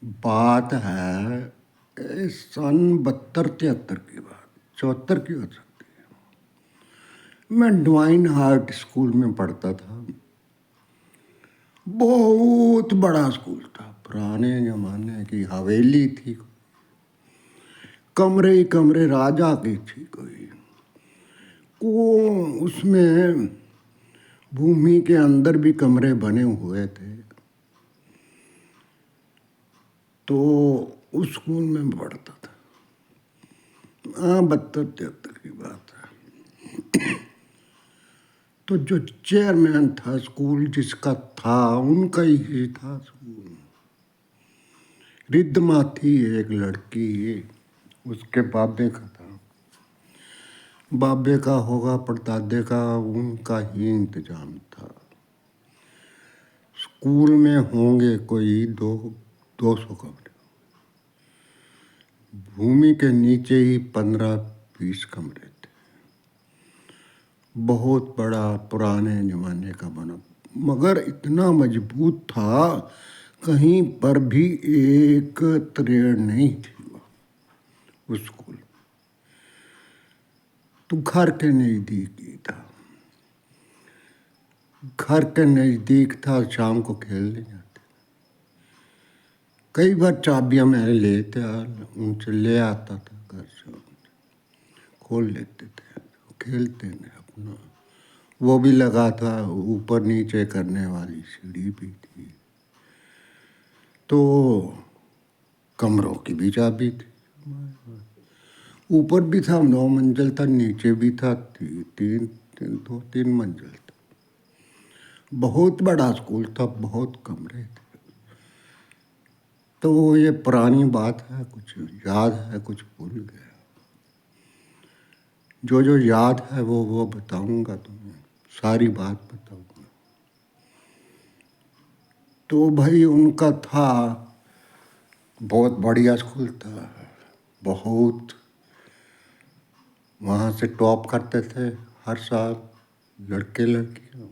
बात है सन 72-73 की बात, 74 की हो सकती है। मैं डिवाइन हार्ट स्कूल में पढ़ता था। बहुत बड़ा स्कूल था, पुराने जमाने की हवेली थी, कमरे ही कमरे राजा की थी कोई। को उसमें भूमि के अंदर भी कमरे बने हुए थे। तो उस स्कूल में पढ़ता था। हाँ, 72-73 की बात है। तो जो चेयरमैन था स्कूल जिसका था, उनका ही था स्कूल। रिद्धमा थी एक लड़की, उसके बाबे का था। बाबे का होगा परदादे का, उनका ही इंतजाम था। स्कूल में होंगे कोई 200 कमरे। भूमि के नीचे ही 15-20 कमरे थे। बहुत बड़ा पुराने जमाने का बना, मगर इतना मजबूत था, कहीं पर भी एक त्रेड़ नहीं थी वो स्कूल। तो घर के नज़दीक ही था। घर के नज़दीक था, शाम को खेलने जाते। कई बार चाबियां मैं लेते उनसे ले आता था घर से, खोल लेते थे, खेलते थे अपना। वो भी लगा था, ऊपर नीचे करने वाली सीढ़ी भी थी। तो कमरों की भी चाबी थी। ऊपर भी था 9 मंजिल था, नीचे भी था 3 मंजिल था। बहुत बड़ा स्कूल था, बहुत कमरे थे। तो ये पुरानी बात है, कुछ याद है, कुछ भूल गया। जो जो याद है वो बताऊंगा तुम्हें, सारी बात बताऊंगा। तो भाई उनका था, बहुत बढ़िया स्कूल था, बहुत। वहाँ से टॉप करते थे हर साल लड़के लड़कियाँ।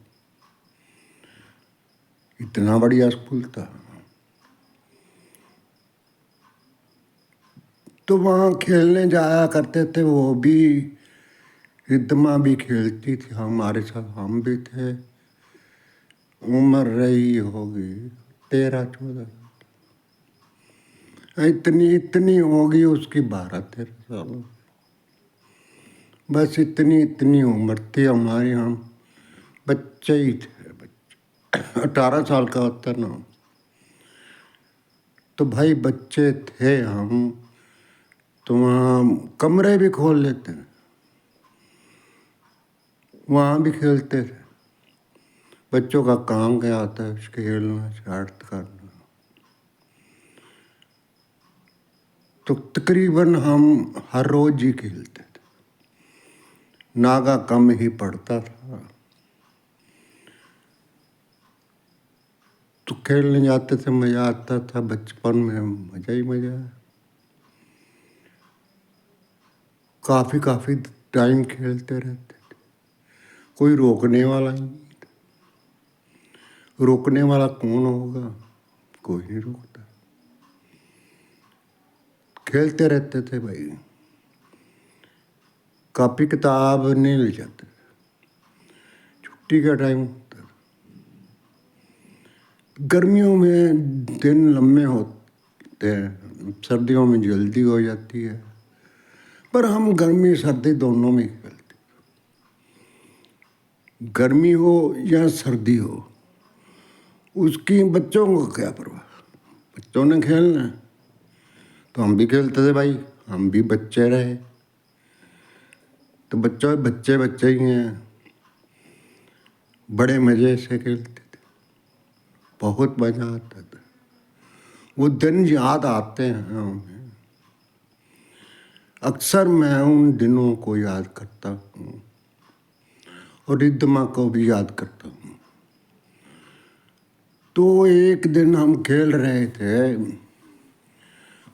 इतना बढ़िया स्कूल था। तो वहाँ खेलने जाया करते थे, वो भी रिद्धमा भी खेलती थी हमारे साथ, हम भी थे। उम्र रही होगी 13-14, इतनी इतनी होगी उसकी, 12-13 साल। बस इतनी इतनी उम्र थी हमारी, हम बच्चे ही थे, बच्चे। 18 साल का होता ना, तो भाई बच्चे थे हम। तो वहाँ कमरे भी खोल लेते हैं, वहाँ भी खेलते थे। बच्चों का काम क्या होता है, खेलना, शरारत करना। तो तकरीबन हम हर रोज ही खेलते थे, नागा कम ही पड़ता था। तो खेलने जाते थे, मज़ा आता था। बचपन में मज़ा ही मज़ा है। काफ़ी काफ़ी टाइम खेलते रहते थे, कोई रोकने वाला ही नहीं था। रोकने वाला कौन होगा, कोई नहीं रोकता। खेलते रहते थे भाई। कॉपी किताब नहीं ले जाते, छुट्टी का टाइम होता। गर्मियों में दिन लम्बे होते हैं, सर्दियों में जल्दी हो जाती है। पर हम गर्मी सर्दी दोनों में खेलते। गर्मी हो या सर्दी हो, उसकी बच्चों को क्या परवाह। बच्चों ने खेलना है तो हम भी खेलते थे भाई, हम भी बच्चे रहे। तो बच्चे बच्चे बच्चे ही हैं, बड़े मज़े से खेलते थे, बहुत मज़ा आता था। वो दिन याद आते हैं हमें। अक्सर मैं उन दिनों को याद करता हूँ और रिद्धमा को भी याद करता हूँ। तो एक दिन हम खेल रहे थे,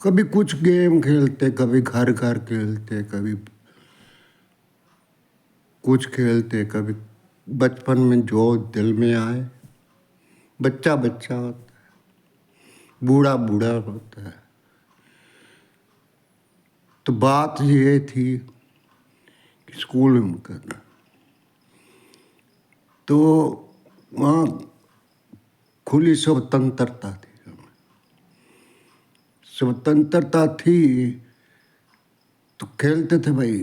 कभी कुछ गेम खेलते, कभी घर घर खेलते, कभी कुछ खेलते, कभी बचपन में जो दिल में आए। बच्चा बच्चा होता है, बूढ़ा बूढ़ा होता है। तो बात ये थी कि स्कूल में करना, तो वहाँ खुली स्वतंत्रता थी, स्वतंत्रता थी तो खेलते थे भाई।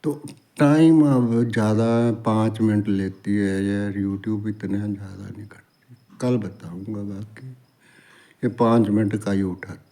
तो टाइम अब ज़्यादा 5 मिनट लेती है यार, यूट्यूब इतना ज़्यादा नहीं करती, कल बताऊंगा बाकी। ये 5 मिनट का ही उठाती।